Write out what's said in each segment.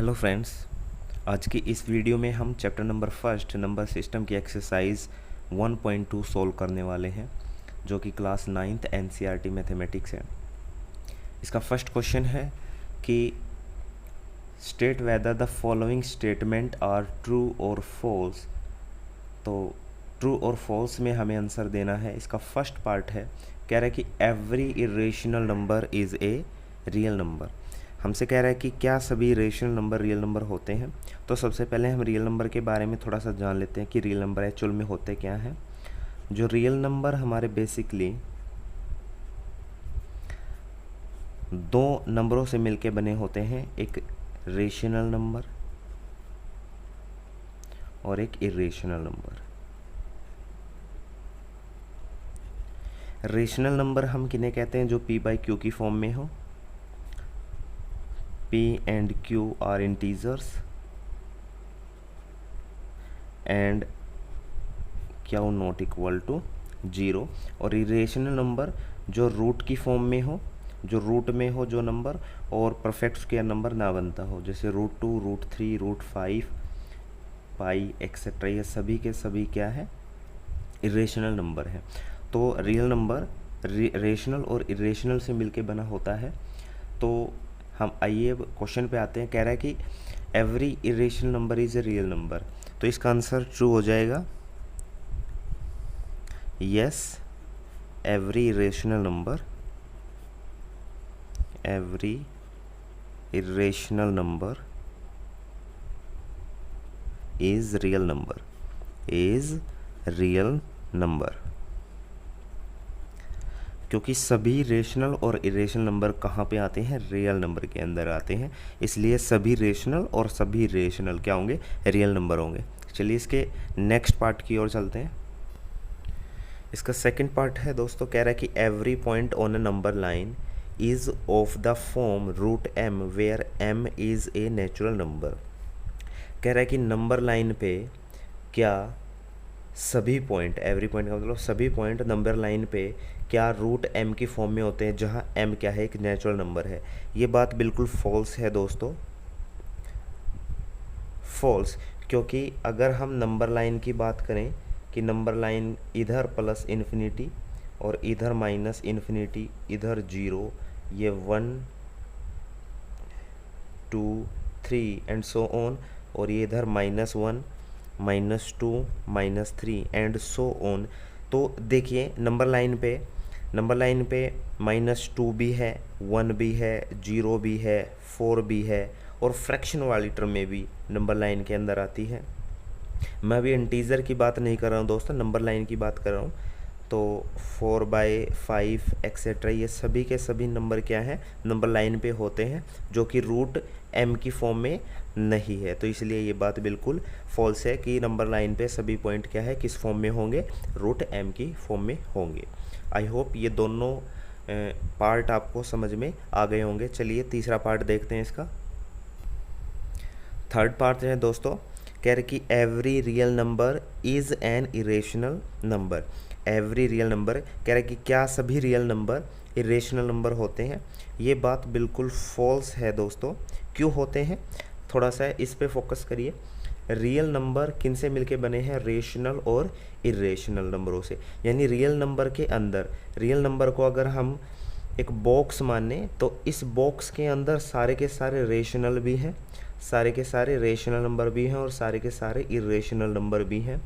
Hello friends, आज की इस वीडियो में हम chapter number first number system की एक्सरसाइज 1.2 सॉल्व करने वाले हैं, जो कि क्लास 9th एनसीईआरटी मैथमेटिक्स है। इसका फर्स्ट क्वेश्चन है कि state whether the following statement are true और फॉल्स। तो ट्रू और फॉल्स में हमें आंसर देना है। इसका फर्स्ट पार्ट है, कह रहा है कि every irrational number is a real number. हमसे कह रहा है कि क्या सभी रेशनल नंबर रियल नंबर होते हैं। तो सबसे पहले हम रियल नंबर के बारे में थोड़ा सा जान लेते हैं कि रियल नंबर एक्चुअल में होते क्या हैं। जो रियल नंबर हमारे बेसिकली दो नंबरों से मिलके बने होते हैं, एक रेशनल नंबर और एक इरेशनल नंबर। रेशनल नंबर हम किन्हें कहते हैं? जो p/q की फॉर्म में हो। P and Q are integers and Q not equal to 0। और इरेशनल नंबर जो रूट की फॉर्म में हो, जो रूट में हो जो नंबर, और परफेक्ट स्क्वायर नंबर ना बनता हो, जैसे √2, √3, √5, पाई एक्सेट्रा, ये सभी के सभी क्या है? इरेशनल नंबर है। तो रियल नंबर रेशनल और इरेशनल से मिलके बना होता है। तो हम आइए क्वेश्चन पे आते हैं। कह रहा है कि every irrational number is a real number. तो इसका आंसर ट्रू हो जाएगा। Yes, every irrational number is real number. क्योंकि सभी रेशनल और इरेशनल नंबर कहाँ पे आते हैं? रियल नंबर के अंदर आते हैं, इसलिए सभी रेशनल और सभी इरेशनल क्या होंगे? रियल नंबर होंगे। चलिए इसके नेक्स्ट पार्ट की ओर चलते हैं। इसका सेकंड पार्ट है दोस्तों, कह रहा है कि every point on a number line is of the form √m where m is a natural number. कह रहा है कि नंबर लाइन पे क्या सभी पॉइंट, एवरी पॉइंट का मतलब सभी पॉइंट नंबर लाइन पे क्या √m की फॉर्म में होते हैं, जहाँ m क्या है? एक नेचुरल नंबर है। ये बात बिल्कुल फॉल्स है दोस्तों, फॉल्स। क्योंकि अगर हम नंबर लाइन की बात करें कि नंबर लाइन इधर प्लस इन्फिनिटी और इधर माइनस इन्फिनिटी, इधर 0, ये 1 2 3 एंड सो ऑन, और ये इधर -1 -2 -3 एंड सो ऑन। तो देखिए नंबर लाइन पे -2 भी है, 1 भी है, 0 भी है, 4 भी है, और फ्रैक्शन वाली टर्म में भी नंबर लाइन के अंदर आती है। मैं अभी इंटीजर की बात नहीं कर रहा हूँ दोस्तों, नंबर लाइन की बात कर रहा हूँ। तो 4/5 एक्सेट्रा, ये सभी के सभी नंबर क्या है? नंबर लाइन पे होते हैं, जो कि √m की फॉर्म में नहीं है। तो इसलिए ये बात बिल्कुल फॉल्स है कि नंबर लाइन पे सभी पॉइंट क्या है? किस फॉर्म में होंगे? √m की फॉर्म में होंगे। आई होप ये दोनों पार्ट आपको समझ में आ गए होंगे। चलिए तीसरा पार्ट देखते हैं इसका। थर्ड पार्ट है दोस्तों, कह रहे कि every real number is an irrational number. Every real number, कह रहे कि क्या सभी रियल नंबर इरेशनल नंबर होते हैं। ये बात बिल्कुल फॉल्स है दोस्तों। क्यों होते हैं? थोड़ा सा इस पे फोकस करिए। रियल नंबर किन से मिलके बने हैं? रेशनल और इरेशनल नंबरों से। यानी रियल नंबर के अंदर, रियल नंबर को अगर हम एक बॉक्स माने, तो इस बॉक्स के अंदर सारे के सारे रेशनल भी हैं, सारे के सारे रेशनल नंबर भी हैं, और सारे के सारे इरेशनल नंबर भी हैं।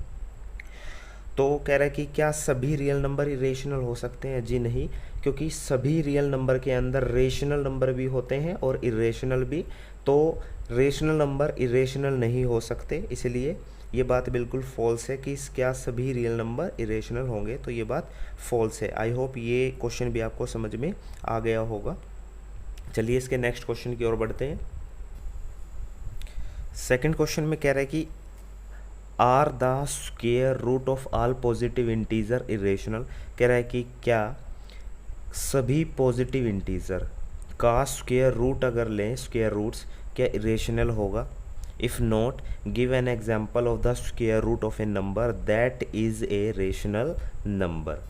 तो कह रहा है कि क्या सभी रियल नंबर इरेशनल हो सकते हैं? जी नहीं, क्योंकि सभी रियल नंबर के अंदर रेशनल नंबर भी होते हैं और इरेशनल भी। तो रेशनल नंबर इरेशनल नहीं हो सकते, इसलिए ये बात बिल्कुल फॉल्स है कि क्या सभी रियल नंबर इरेशनल होंगे। तो ये बात फॉल्स है। आई होप ये क्वेश्चन भी आपको समझ में आ गया होगा। चलिए इसके नेक्स्ट क्वेश्चन की ओर बढ़ते हैं। सेकंड क्वेश्चन में कह रहा है कि are the square root of all positive integer irrational. कह रहा है कि क्या सभी पॉजिटिव इंटीजर का स्क्वायर रूट अगर लें, स्क्वायर रूट्स, क्या इरेशनल होगा? If not, give an example of the square root of a number that is a rational number.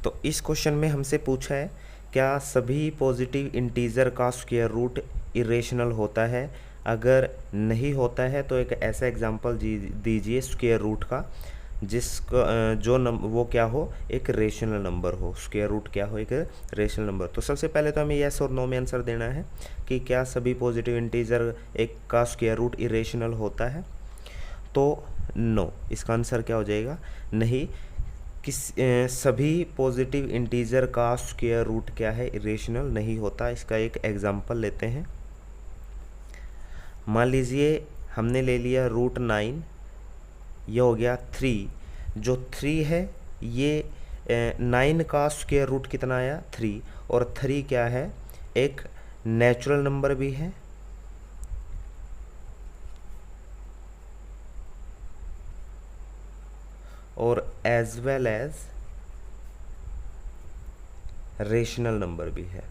तो इस क्वेश्चन में हमसे पूछा है क्या सभी पॉजिटिव इंटीजर का स्क्वायर रूट इरेशनल होता है। अगर नहीं होता है तो एक ऐसा एग्जांपल दीजिए स्क्वायर रूट का जिसका वो क्या हो, एक रेशनल नंबर हो। स्क्वायर रूट क्या हो, एक रेशनल नंबर। तो सबसे पहले तो हमें यस और नो में आंसर देना है कि क्या सभी पॉजिटिव इंटीजर एक का स्क्वायर रूट इरेशनल होता है। तो नो, इसका आंसर क्या हो जाएगा, नहीं। सभी पॉजिटिव इंटीजर का स्क्वायर रूट क्या है, इरेशनल नहीं होता। इसका एक एग्जांपल लेते हैं। मान लीजिए हमने ले लिया √9, ये हो गया 3। जो 3 है ये 9 का स्क्वायर रूट कितना आया, 3। और 3 क्या है, एक नेचुरल नंबर भी है और as well as rational number भी है।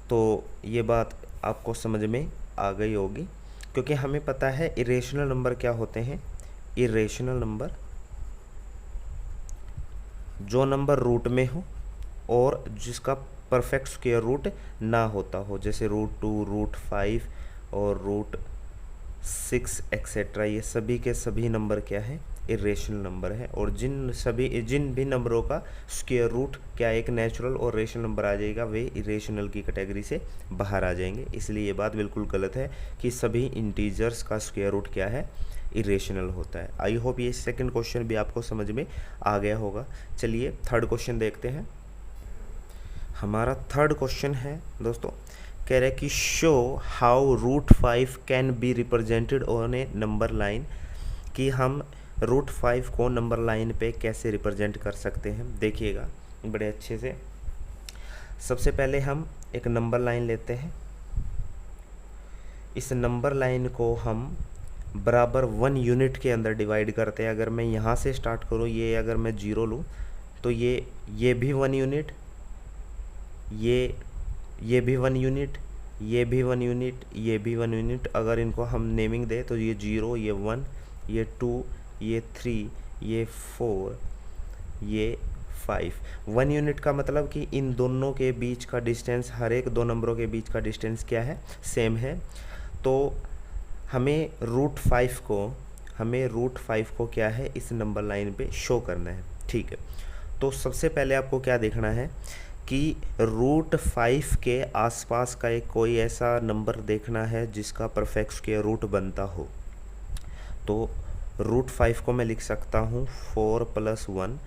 तो ये बात आपको समझ में आ गई होगी, क्योंकि हमें पता है इरेशनल नंबर क्या होते हैं। इरेशनल नंबर जो नंबर रूट में हो और जिसका परफेक्ट स्क्वायर रूट ना होता हो, जैसे √2, √5 और √6 एक्सेट्रा, ये सभी के सभी नंबर क्या है, इरेशनल नंबर है। और जिन भी नंबरों का स्क्वायर रूट क्या एक नेचुरल और रेशनल नंबर आ जाएगा, वे इरेशनल की कैटेगरी से बाहर आ जाएंगे। इसलिए ये बात बिल्कुल गलत है कि सभी इंटीजर्स का स्क्वायर रूट क्या है, इरेशनल होता है। आई होप ये सेकंड क्वेश्चन भी आपको समझ में आ गया होगा। चलिए थर्ड क्वेश्चन देखते हैं। हमारा थर्ड क्वेश्चन है दोस्तों, कह रहे हैं कि show how √5 can be represented on A number line, कि हम √5 को नंबर लाइन पे कैसे रिप्रेजेंट कर सकते हैं। देखिएगा बड़े अच्छे से। सबसे पहले हम एक नंबर लाइन लेते हैं। इस नंबर लाइन को हम बराबर 1 यूनिट के अंदर डिवाइड करते हैं। अगर मैं यहाँ से स्टार्ट करूँ, ये अगर मैं 0 लूँ तो ये भी 1 यूनिट, ये भी 1 यूनिट, ये भी 1 यूनिट, ये भी 1 यूनिट। अगर इनको हम नेमिंग दें तो ये 0, ये 1, ये 2, ये 3, ये 4, ये 5। 1 यूनिट का मतलब कि इन दोनों के बीच का डिस्टेंस, हर एक दो नंबरों के बीच का डिस्टेंस क्या है, सेम है। तो हमें √5 को क्या है, इस नंबर लाइन पे शो करना है। ठीक है, तो सबसे पहले आपको क्या देखना है कि √5 के आसपास का एक कोई ऐसा नंबर देखना है जिसका परफेक्ट स्क्वायर रूट बनता हो। तो √5 को मैं लिख सकता हूँ 4 + 1,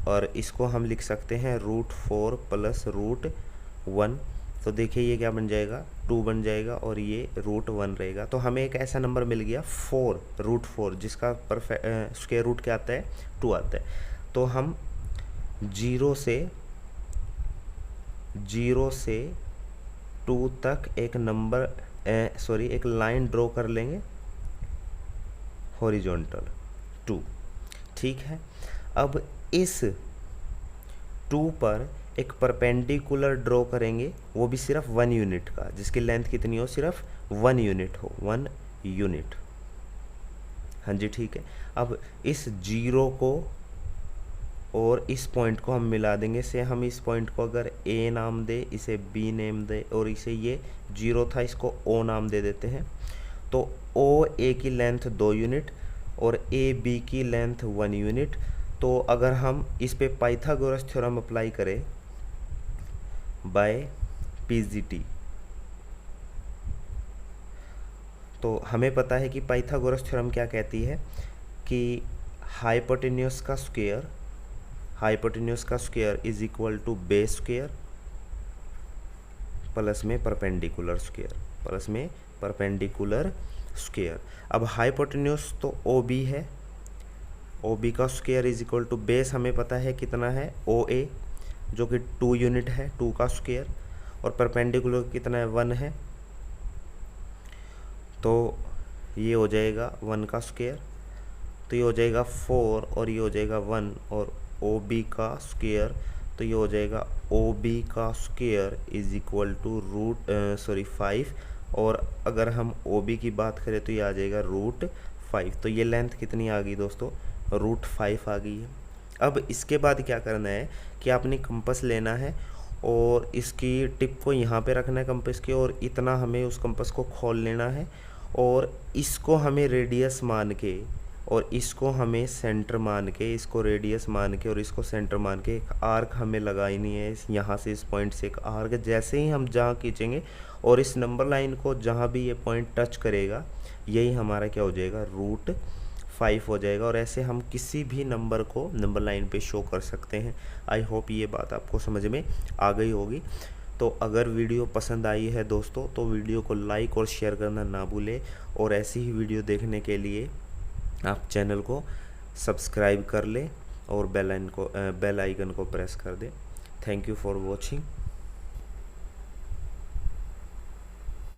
और इसको हम लिख सकते हैं √4 + √1। तो देखिए ये क्या बन जाएगा, 2 बन जाएगा और ये √1 रहेगा। तो हमें एक ऐसा नंबर मिल गया 4, √4, जिसका परफेक्ट स्क्वायर रूट क्या आता है, 2 आता है। तो हम 0 से 2 तक एक एक लाइन ड्रॉ कर लेंगे, हॉरिजॉन्टल 2। ठीक है, अब इस 2 पर एक परपेंडिकुलर ड्रॉ करेंगे, वो भी सिर्फ 1 यूनिट का, जिसकी लेंथ कितनी हो, सिर्फ 1 यूनिट हो, 1 यूनिट। हाँ जी ठीक है। अब इस 0 को और इस पॉइंट को हम मिला देंगे। से हम इस पॉइंट को अगर A नाम दे, इसे B नेम दे, और इसे ये 0 था, इसको O नाम दे देते हैं। तो OA की लेंथ 2 यूनिट और AB की लेंथ 1 यूनिट। तो अगर हम इस पे पाइथागोरस थ्योरम अप्लाई करें बाय PGT, तो हमें पता है कि पाइथागोरस थ्योरम क्या कहती है कि हाइपोटेन्यूज का square is equal to base square plus में परपेंडिकुलर स्क्वायर। अब हाइपोटेन्यूज तो OB है, OB का square is equal to base, हमें पता है कितना है, OA, जो कि 2 यूनिट है, 2 का स्क्वायर, और परपेंडिकुलर कितना है, 1 है। तो ये हो जाएगा 1 का स्क्वायर, तो ये हो जाएगा 4 और ये हो जाएगा 1, और OB का स्क्वायर, तो ये हो जाएगा OB का स्क्वायर इज इक्वल टू 5। और अगर हम OB की बात करें तो ये आ जाएगा √5। तो ये लेंथ कितनी आ गई दोस्तों, √5 आ गई है। अब इसके बाद क्या करना है कि आपने कंपास लेना है और इसकी टिप को यहाँ पे रखना है कंपास के, और इतना हमें उस कंपास को खोल लेना है और इसको हमें रेडियस मान के और इसको हमें सेंटर मान के, इसको रेडियस मान के और इसको सेंटर मान के एक आर्क हमें लगानी है। यहाँ से इस पॉइंट से एक आर्क, जैसे ही हम जहाँ खींचेंगे और इस नंबर लाइन को जहाँ भी ये पॉइंट टच करेगा यही हमारा क्या हो जाएगा, √5 हो जाएगा। और ऐसे हम किसी भी नंबर को नंबर लाइन पे शो कर सकते हैं। आई होप ये बात आपको समझ में आ गई होगी। तो अगर वीडियो पसंद आई है दोस्तों तो वीडियो को लाइक और शेयर करना ना भूलें, और ऐसी ही वीडियो देखने के लिए आप चैनल को सब्सक्राइब कर लें और बेल आइकन को प्रेस कर दें। Thank you for watching.